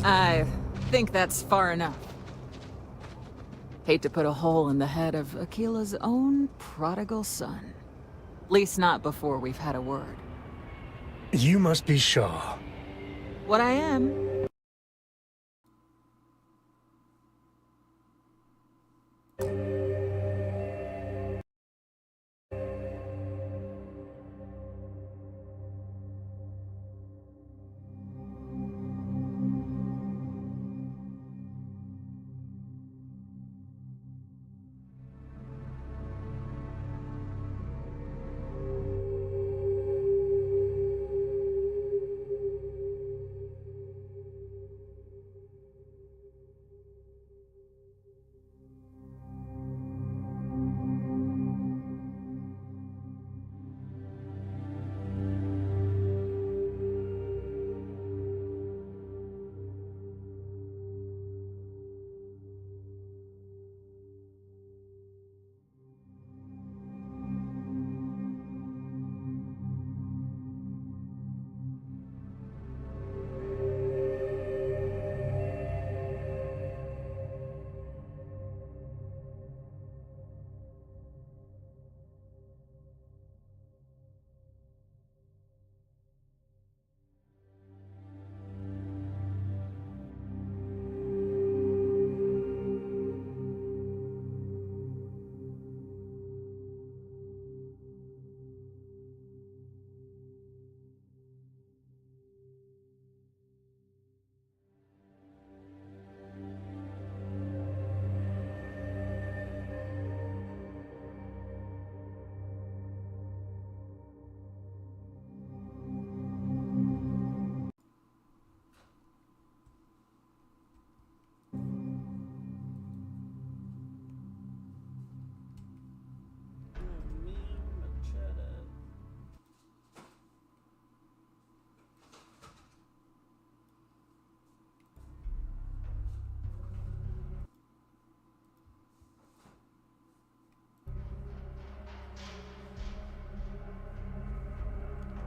I think that's far enough. Hate to put a hole in the head of Akila's own prodigal son. Least not before we've had a word. You must be Shaw. What I am.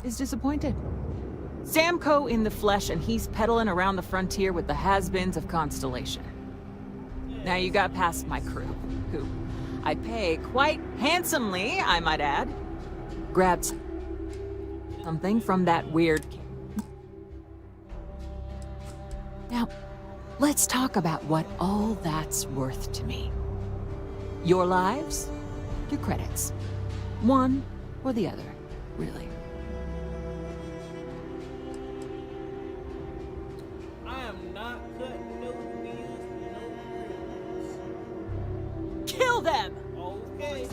Is disappointed. Samco in the flesh, and he's peddling around the frontier with the has-beens of Constellation. Now you got past my crew, who I pay quite handsomely, I might add. Grabbed something from that weird... Now, let's talk about what all that's worth to me. Your lives, your credits. One or the other, really. Kill them! Okay.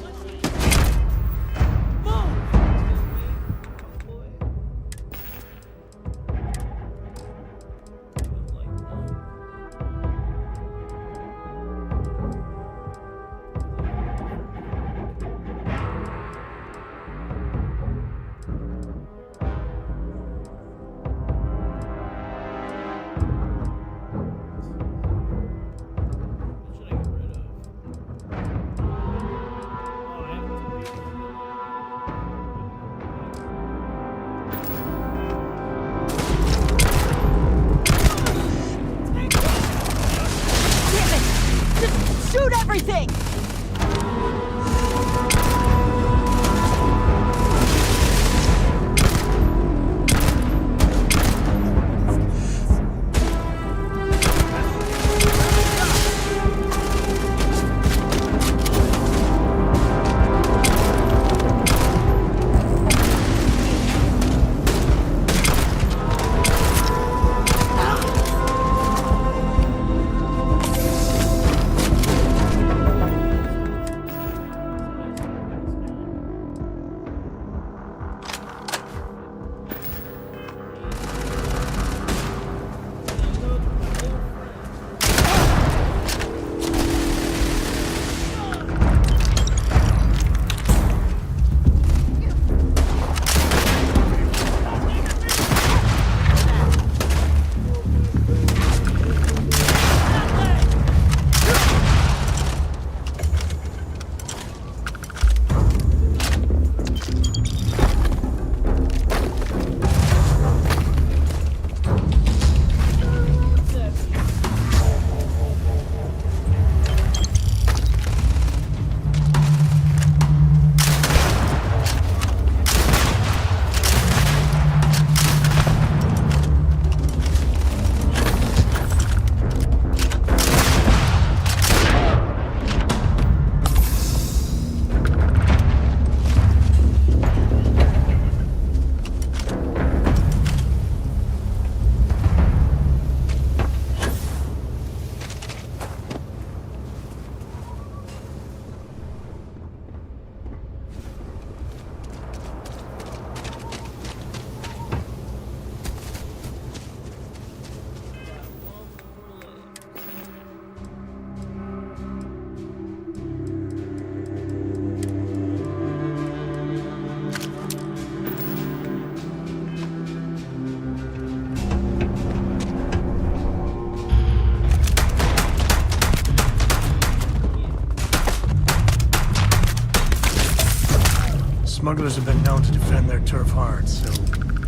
Smugglers have been known to defend their turf hard, so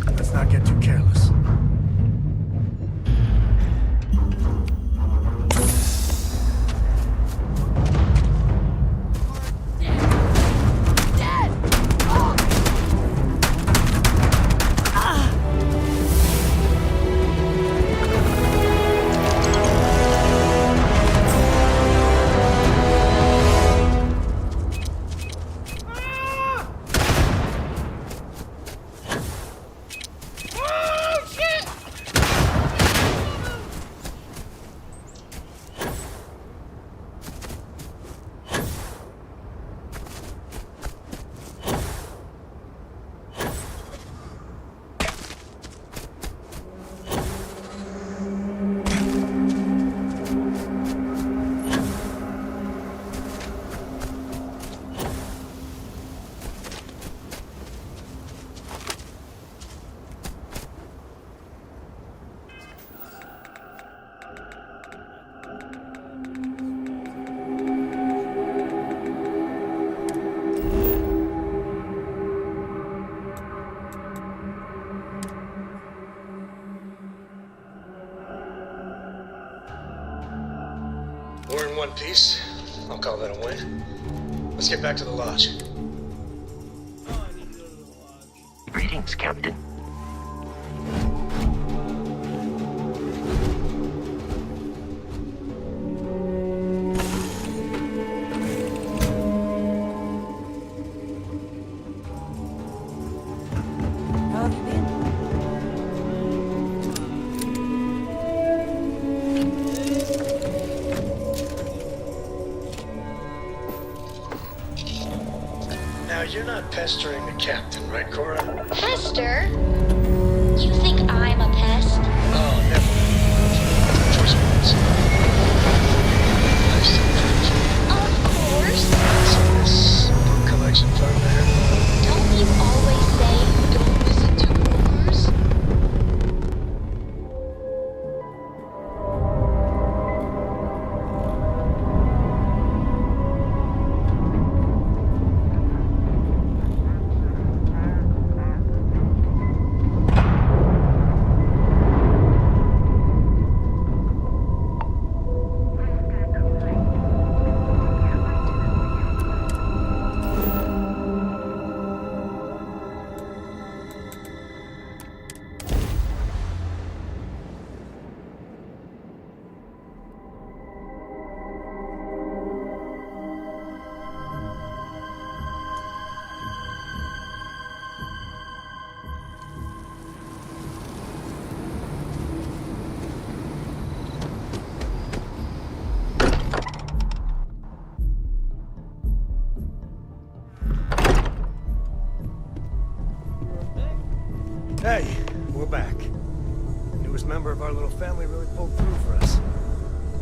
let's not get too careless. We're in one piece. I'll call that a win. Let's get back to the lodge. Oh, I need to go to the lodge. Greetings, Captain. How have you been? Now, you're not pestering the captain, right, Cora? Pester? You think I'm a pest? Oh, never mind. Choice words. Nice to meet you. Of course. So this book collection fun there? Don't you always say don't listen to rumors? Hey, we're back. Newest member of our little family really pulled through for us.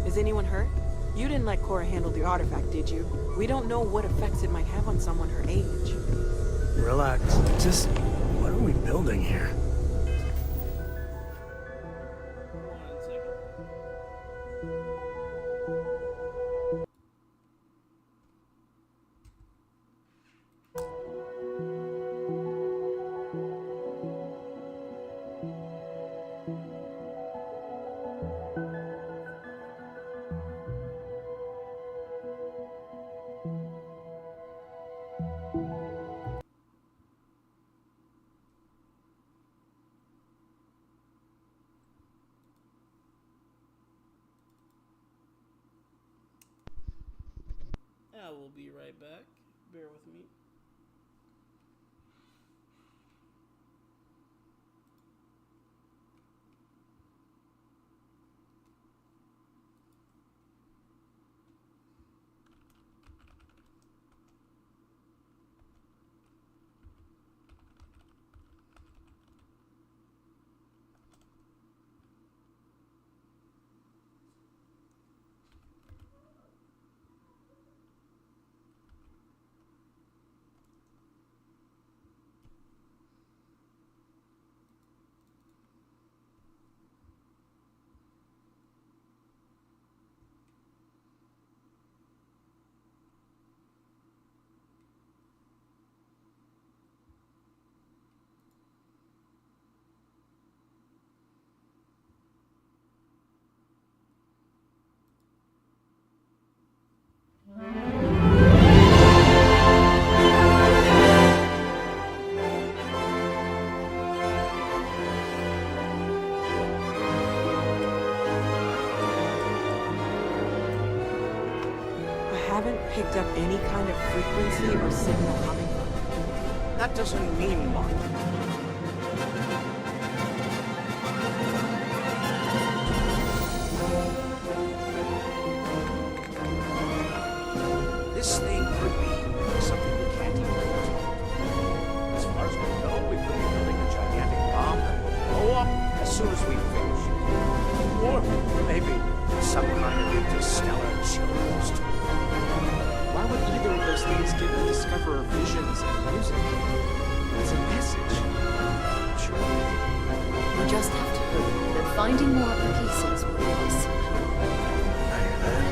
Is anyone hurt? You didn't let Cora handle the artifact, did you? We don't know what effects it might have on someone her age. Relax. Just, what are we building here? One second. I will be right back. Bear with me. haven't picked up any kind of frequency or signal coming from it. That doesn't mean much. This thing could be something we can't even control. As far as we know, we could be building a gigantic bomb that will blow up as soon as we finish it. Or maybe some kind of interstellar chill boost. Why would either of those things give the discoverer visions and music? It's a message. Sure. We just have to hope that finding more of the pieces will give us. I hear that.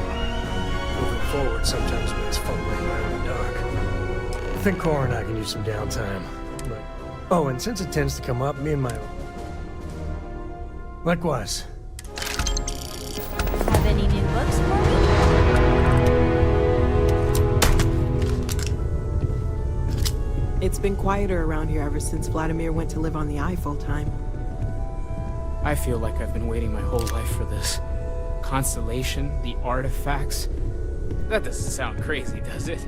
Moving forward sometimes means fumbling around in the dark. I think Cora and I can use some downtime. But, oh, and since it tends to come up, me and my... Likewise. Have any new books for me? It's been quieter around here ever since Vladimir went to live on the Eye full time. I feel like I've been waiting my whole life for this. Constellation, the artifacts. That doesn't sound crazy, does it?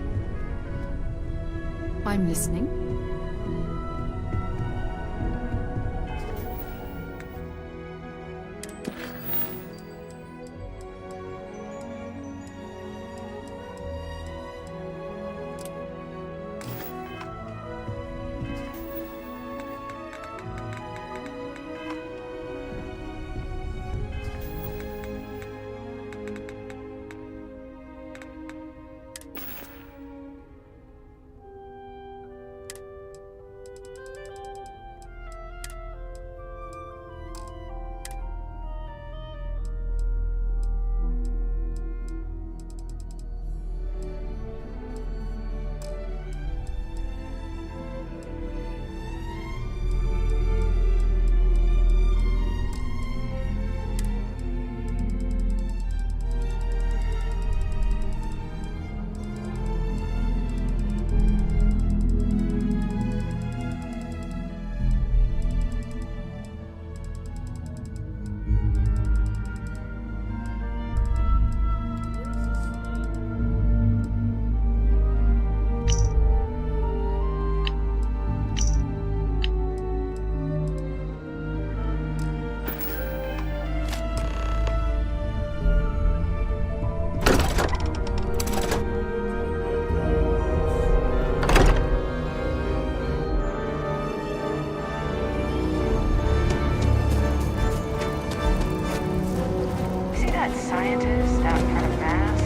I'm listening. Scientist out in front of mast.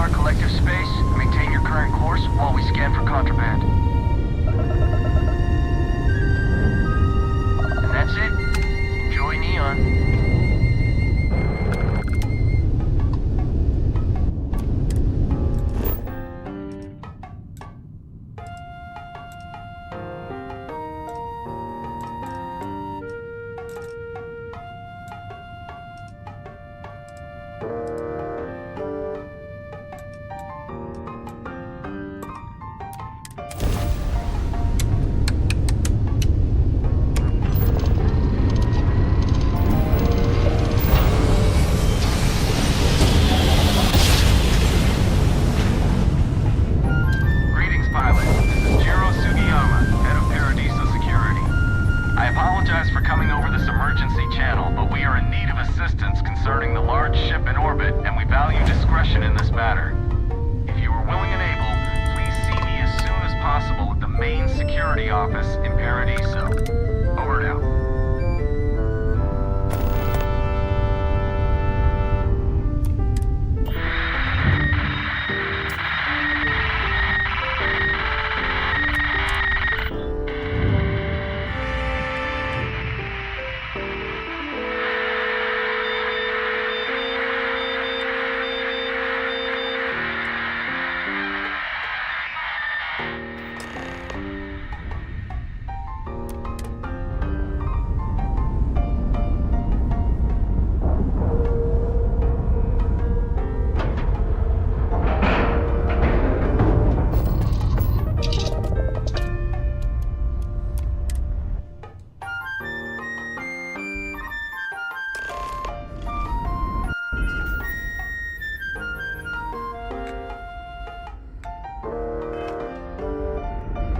our collective space. Maintain your current course while we scan for contraband. And that's it. Enjoy Neon.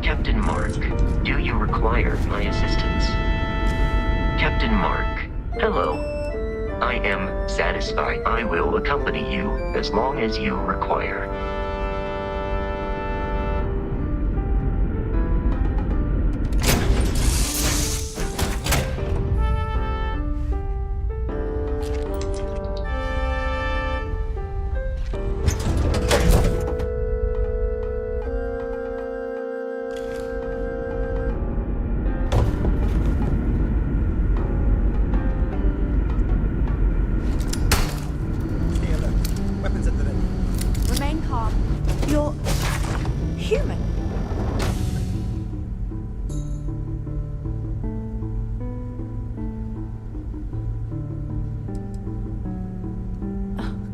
Captain Mark, do you require my assistance? Captain Mark, hello. I am satisfied. I will accompany you as long as you require.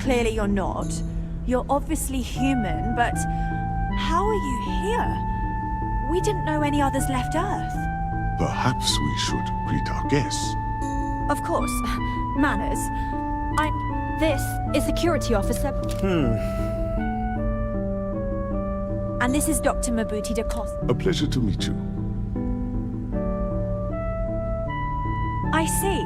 Clearly you're not. You're obviously human, but how are you here? We didn't know any others left Earth. Perhaps we should greet our guests. Of course. Manners. This is Security Officer. And this is Dr. Mabuti de Costa. A pleasure to meet you. I see.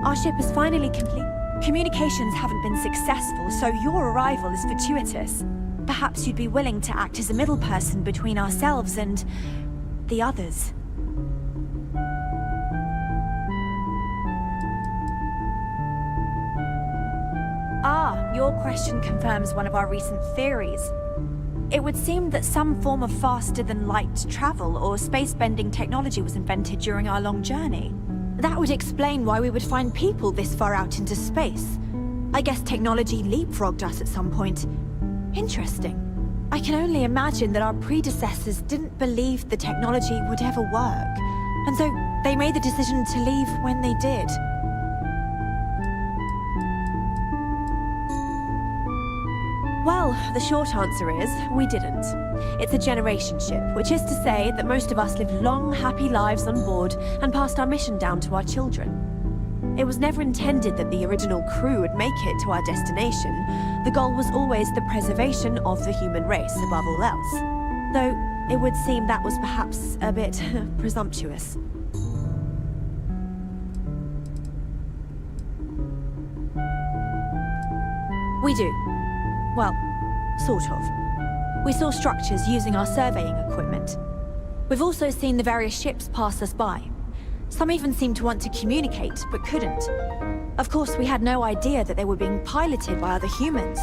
Our ship is finally complete. Communications haven't been successful, so your arrival is fortuitous. Perhaps you'd be willing to act as a middle person between ourselves and the others. Your question confirms one of our recent theories. It would seem that some form of faster-than-light travel or space-bending technology was invented during our long journey. That would explain why we would find people this far out into space. I guess technology leapfrogged us at some point. Interesting. I can only imagine that our predecessors didn't believe the technology would ever work, and so they made the decision to leave when they did. Well, the short answer is, we didn't. It's a generation ship, which is to say that most of us lived long, happy lives on board and passed our mission down to our children. It was never intended that the original crew would make it to our destination. The goal was always the preservation of the human race above all else. Though, it would seem that was perhaps a bit presumptuous. We do. Well, sort of. We saw structures using our surveying equipment. We've also seen the various ships pass us by. Some even seemed to want to communicate, but couldn't. Of course, we had no idea that they were being piloted by other humans.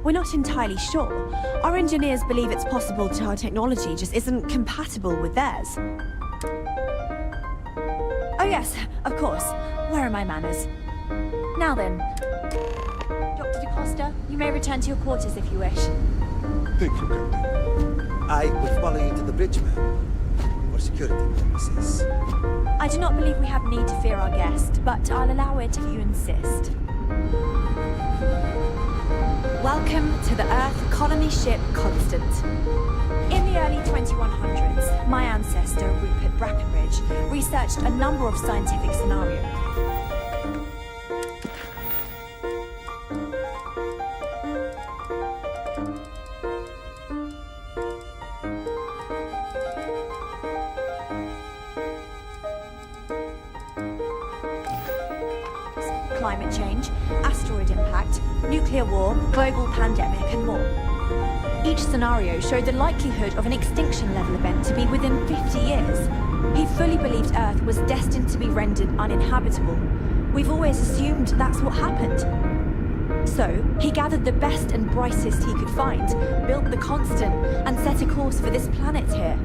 We're not entirely sure. Our engineers believe it's possible our technology just isn't compatible with theirs. Oh yes, of course. Where are my manners? Now then, Dr. DaCosta, you may return to your quarters if you wish. Thank you, Captain. I will follow you to the bridge, ma'am, for security purposes. I do not believe we have need to fear our guest, but I'll allow it if you insist. Welcome to the Earth colony ship Constant. In the early 2100s, my ancestor, Rupert Brackenridge, researched a number of scientific scenarios. Climate change, asteroid impact, nuclear war, global pandemic, and more. Each scenario showed the likelihood of an extinction-level event to be within 50 years. He fully believed Earth was destined to be rendered uninhabitable. We've always assumed that's what happened. So, he gathered the best and brightest he could find, built the Constant, and set a course for this planet here.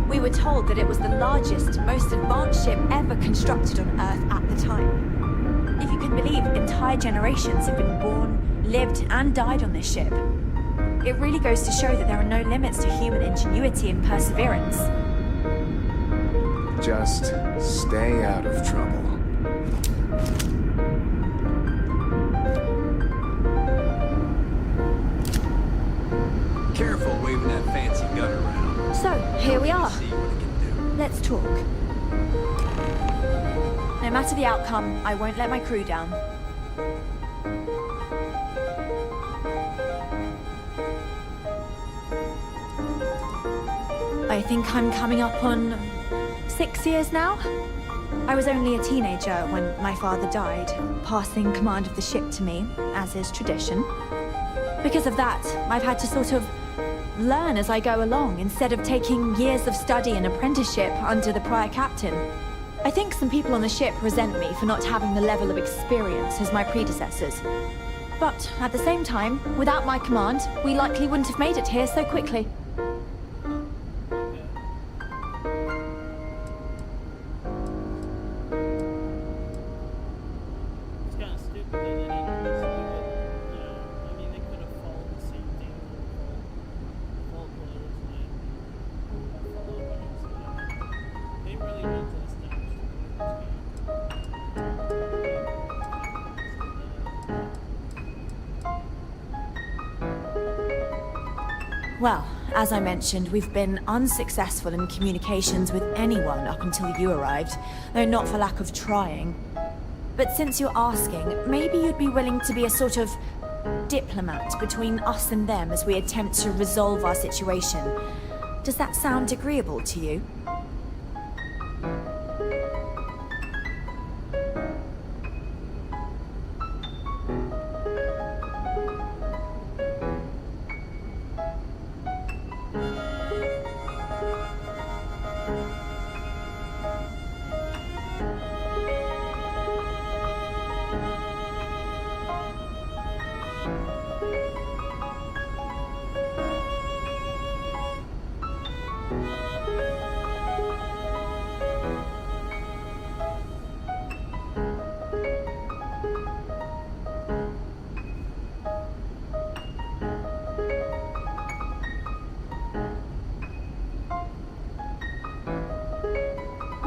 We were told that it was the largest, most advanced ship ever constructed on Earth at the time. If you can believe, entire generations have been born, lived, and died on this ship. It really goes to show that there are no limits to human ingenuity and perseverance. Just stay out of trouble. Careful waving that fancy gun around. So, here we are. See what it can do. Let's talk. No matter the outcome, I won't let my crew down. I think I'm coming up on 6 years now. I was only a teenager when my father died, passing command of the ship to me, as is tradition. Because of that, I've had to sort of learn as I go along, instead of taking years of study and apprenticeship under the prior captain. I think some people on the ship resent me for not having the level of experience as my predecessors. But at the same time, without my command, we likely wouldn't have made it here so quickly. It's kind of stupid that they didn't just do it. You know, I mean, they could have followed the same thing the Vault Brothers might have followed, but they really need to establish Well, as I mentioned, we've been unsuccessful in communications with anyone up until you arrived, though not for lack of trying. But since you're asking, maybe you'd be willing to be a sort of diplomat between us and them as we attempt to resolve our situation. Does that sound agreeable to you?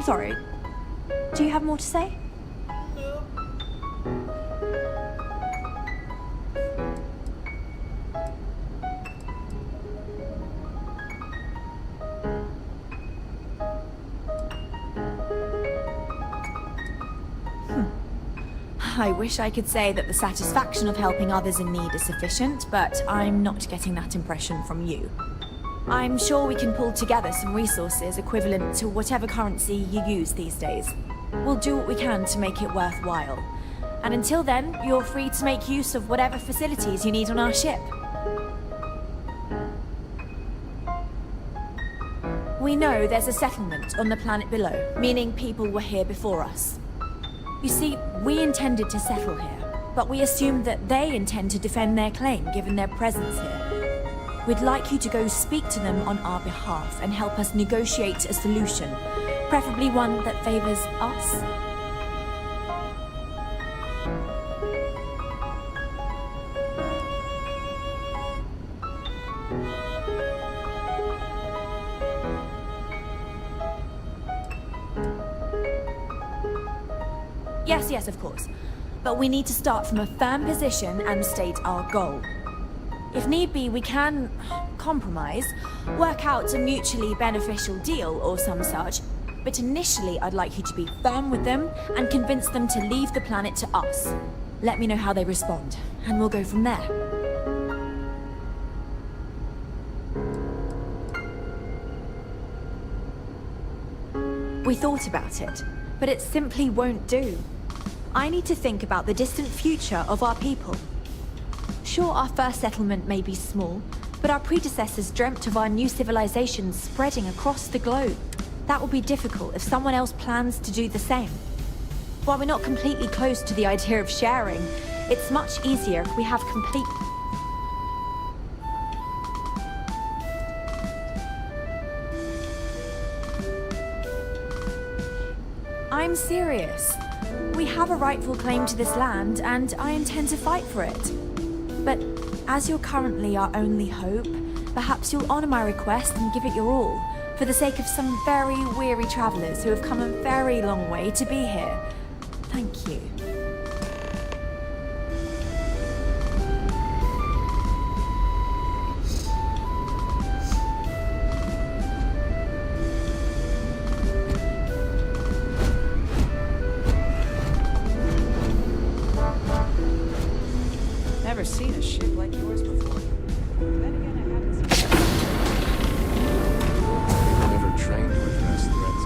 Sorry. Do you have more to say? I wish I could say that the satisfaction of helping others in need is sufficient, but I'm not getting that impression from you. I'm sure we can pull together some resources equivalent to whatever currency you use these days. We'll do what we can to make it worthwhile. And until then, you're free to make use of whatever facilities you need on our ship. We know there's a settlement on the planet below, meaning people were here before us. You see, we intended to settle here, but we assume that they intend to defend their claim given their presence here. We'd like you to go speak to them on our behalf and help us negotiate a solution, preferably one that favors us. Yes, of course. But we need to start from a firm position and state our goal. If need be, we can compromise, work out a mutually beneficial deal or some such. But initially, I'd like you to be firm with them and convince them to leave the planet to us. Let me know how they respond, and we'll go from there. We thought about it, but it simply won't do. I need to think about the distant future of our people. Sure, our first settlement may be small, but our predecessors dreamt of our new civilization spreading across the globe. That will be difficult if someone else plans to do the same. While we're not completely close to the idea of sharing, it's much easier if we have complete... I'm serious. We have a rightful claim to this land, and I intend to fight for it. But as you're currently our only hope, perhaps you'll honor my request and give it your all, for the sake of some very weary travelers who have come a very long way to be here. Thank you. Never seen a ship like yours before. Then again, I haven't seen Never trained to address threats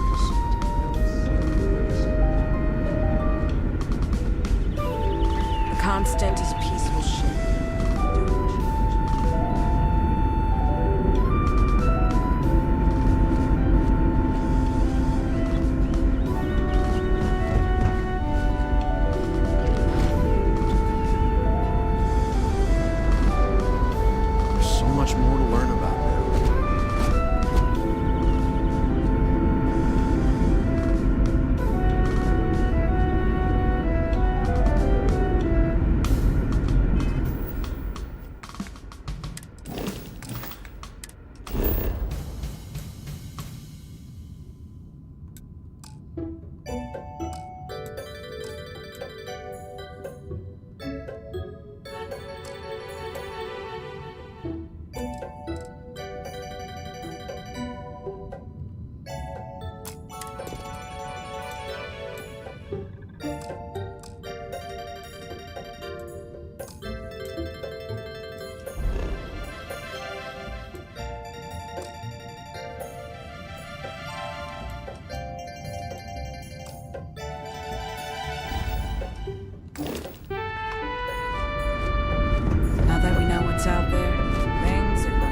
The Constant is a peaceful ship. so much more to learn about now. Now that we know what's out there, things are going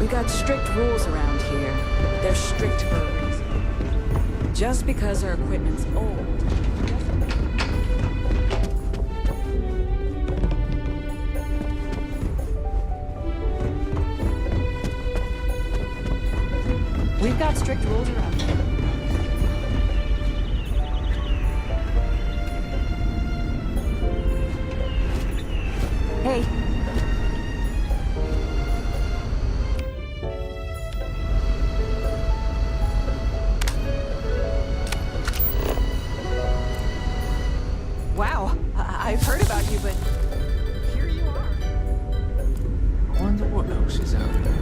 We got strict rules around here. They're strict for a reason. Just because our equipment's old. We've got strict rules around here. Hey. Wow, I've heard about you, but here you are. I wonder what else is out there.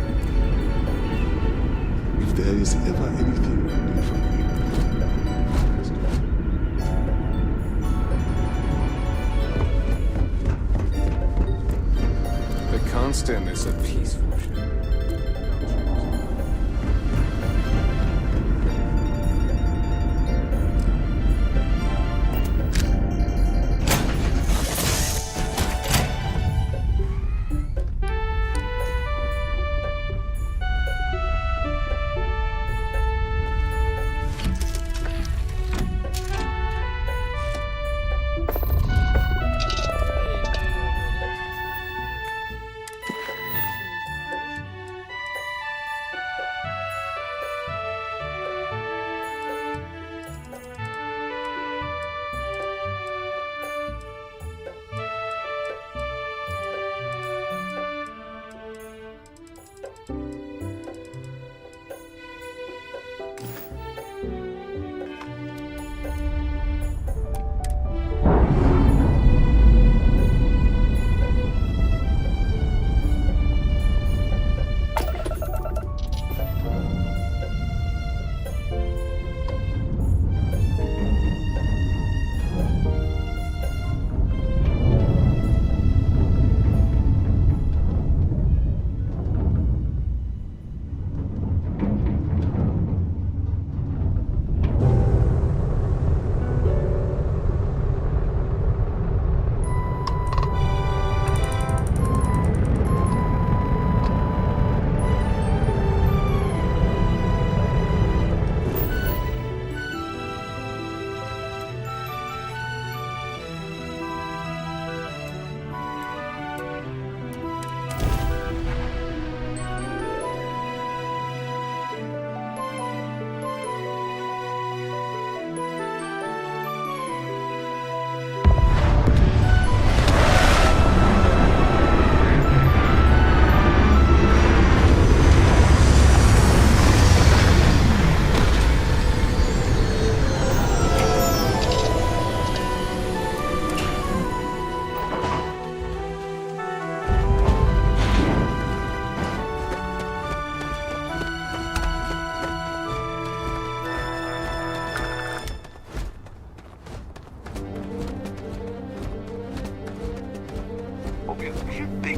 If there is ever anything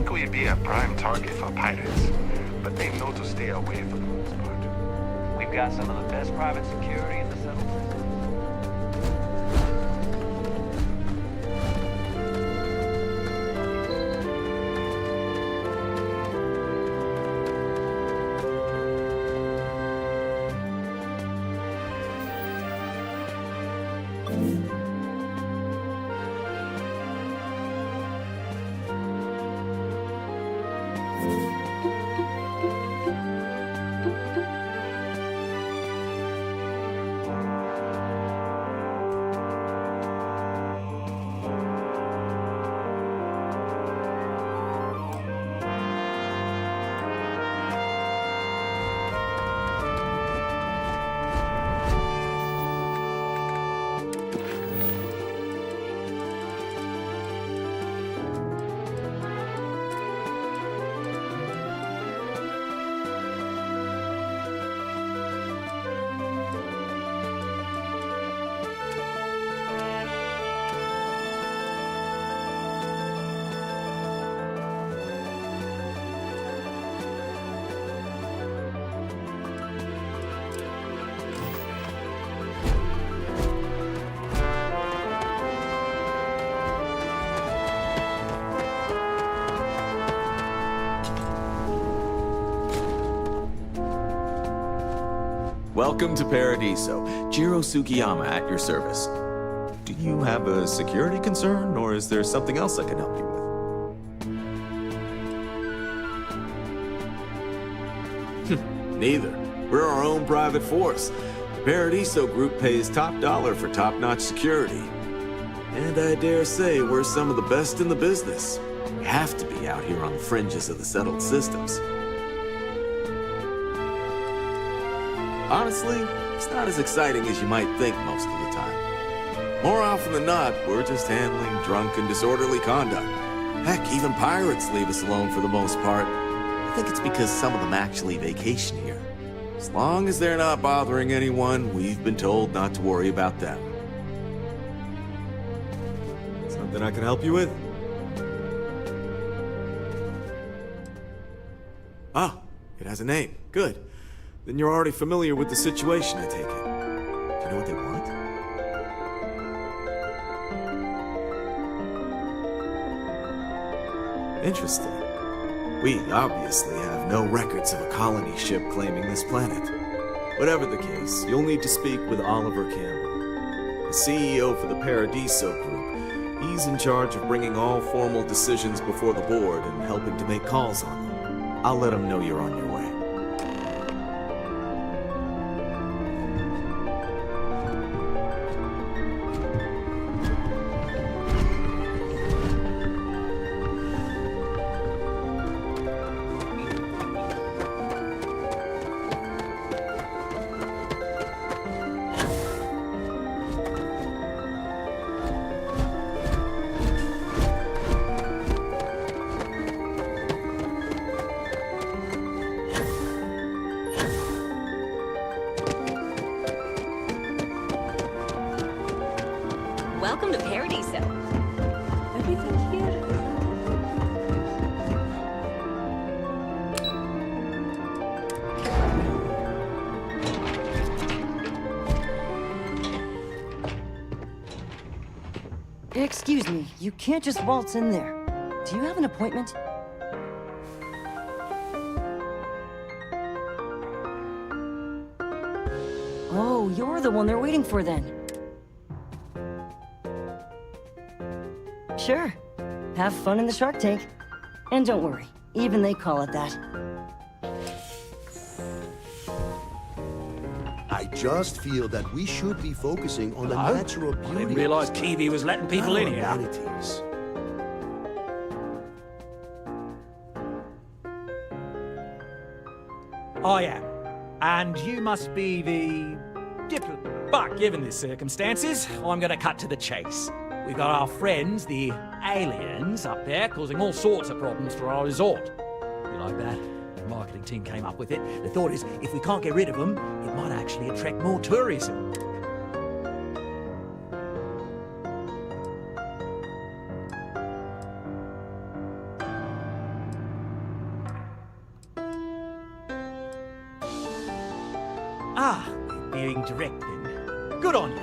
think we'd be a prime target for pirates, but they know to stay away for the most part. We've got some of the best private security in the settled system. Welcome to Paradiso. Jiro Sugiyama at your service. Do you have a security concern, or is there something else I can help you with? Neither. We're our own private force. The Paradiso Group pays top dollar for top-notch security. And I dare say we're some of the best in the business. We have to be out here on the fringes of the settled systems. Honestly, it's not as exciting as you might think most of the time. More often than not, we're just handling drunk and disorderly conduct. Heck, even pirates leave us alone for the most part. I think it's because some of them actually vacation here. As long as they're not bothering anyone, we've been told not to worry about them. Something I can help you with? Ah, it has a name. Good. Then you're already familiar with the situation, I take it. Do you know what they want? Interesting. We obviously have no records of a colony ship claiming this planet. Whatever the case, you'll need to speak with Oliver Campbell, the CEO for the Paradiso Group. He's in charge of bringing all formal decisions before the board and helping to make calls on them. I'll let him know you're on your way. Welcome to Paradiso. Everything here. Excuse me, you can't just waltz in there. Do you have an appointment? Oh, you're the one they're waiting for then. Sure. Have fun in the shark tank. And don't worry, even they call it that. I just feel that we should be focusing on the natural beauty. I didn't realize Kiwi was letting people in here. Amenities. I am. And you must be the diplomat. But given the circumstances, I'm going to cut to the chase. We've got our friends, the aliens, up there causing all sorts of problems for our resort. You like that? The marketing team came up with it. The thought is, if we can't get rid of them, it might actually attract more tourism. being direct then. Good on you.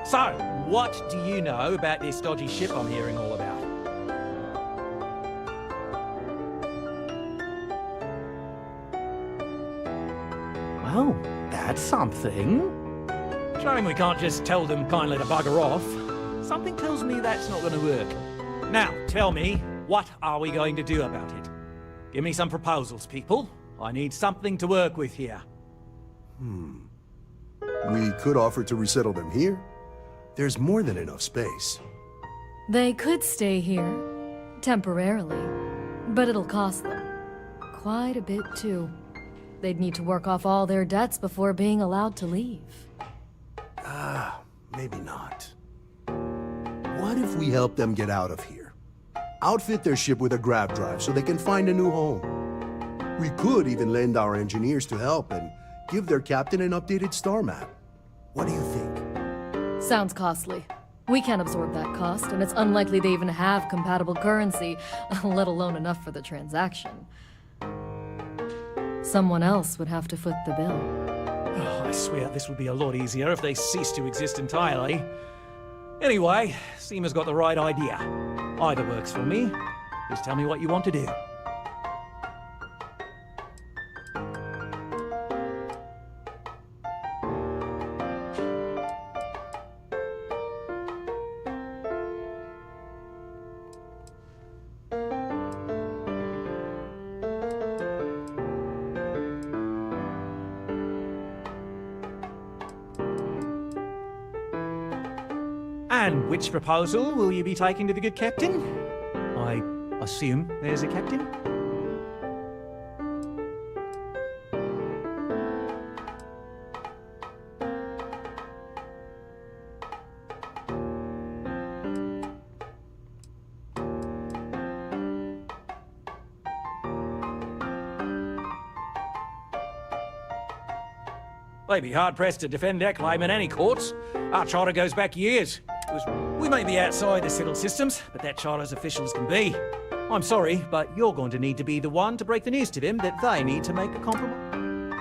So, what do you know about this dodgy ship I'm hearing all about? Well, that's something. Shame we can't just tell them kindly to bugger off. Something tells me that's not going to work. Now, tell me, what are we going to do about it? Give me some proposals, people. I need something to work with here. We could offer to resettle them here. There's more than enough space. They could stay here, temporarily, but it'll cost them quite a bit too. They'd need to work off all their debts before being allowed to leave. Maybe not. What if we help them get out of here? Outfit their ship with a grav drive so they can find a new home. We could even lend our engineers to help and give their captain an updated star map. What do you think? Sounds costly. We can't absorb that cost, and it's unlikely they even have compatible currency, let alone enough for the transaction. Someone else would have to foot the bill. Oh, I swear this would be a lot easier if they ceased to exist entirely. Anyway, Seema's got the right idea. Either works for me. Just tell me what you want to do. And which proposal will you be taking to the good captain? I assume there's a captain? They'd be hard-pressed to defend their claim in any courts. Our charter goes back years. We may be outside the settled systems, but that charter's official as can be. I'm sorry, but you're going to need to be the one to break the news to them that they need to make a compromise.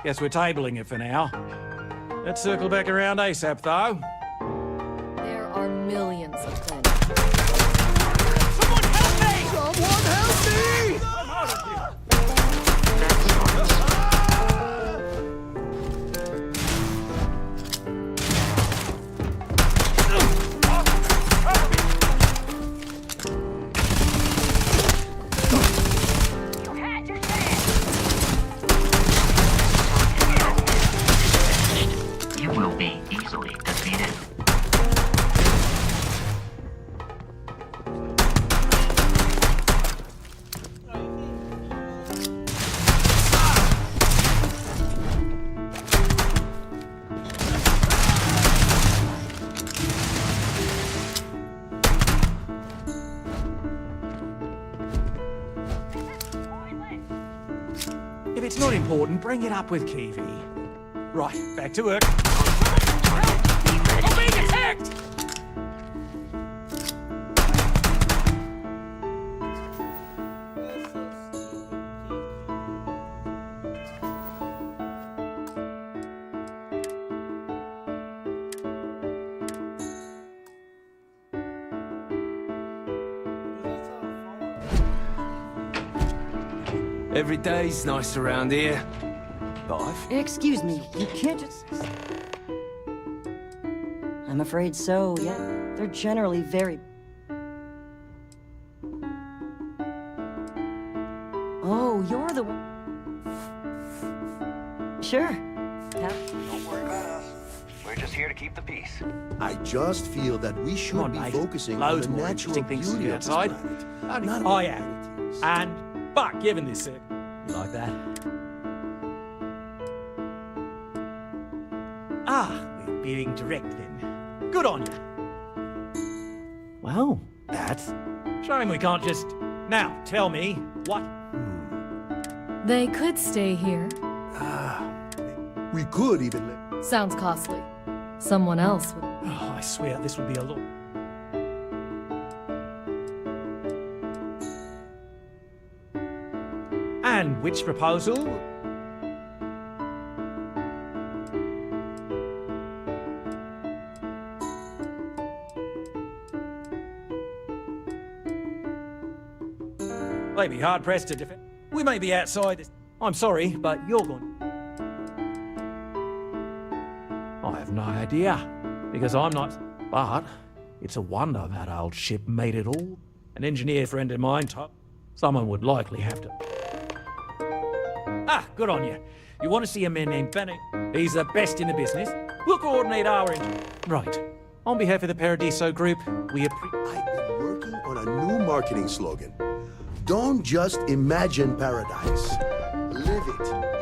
Guess we're tabling it for now. Let's circle back around ASAP, though. There are millions of them. Someone help me! Someone help me! You will be easily defeated. If it's not important, bring it up with Kiwi. Right, back to work. I'm being attacked! Every day's nice around here. Excuse me, you can't just... I'm afraid so, yeah. They're generally very... Oh, you're the one... Sure. Don't worry about us. We're just here to keep the peace. I just feel that we should Come on, be mate. focusing Loads on the more natural interesting things to beauty do of this outside. planet. Not I am. And, but given this, you like that? Ah, we're being direct then. Good on you. Well, that's... Shame we can't just... Now, tell me, what... They could stay here. We could even let... Sounds costly. Someone else would... Oh, I swear this would be a lot... And which proposal? They'd be hard-pressed to defend. We may be outside this... I'm sorry, but you're going... I have no idea, because I'm not... But it's a wonder that old ship made it all. An engineer friend of mine told... Someone would likely have to... Ah, good on you. You want to see a man named Benny? He's the best in the business. We'll coordinate our engine. Right. On behalf of the Paradiso Group, we appreciate... I've been working on a new marketing slogan. Don't just imagine paradise. Live it.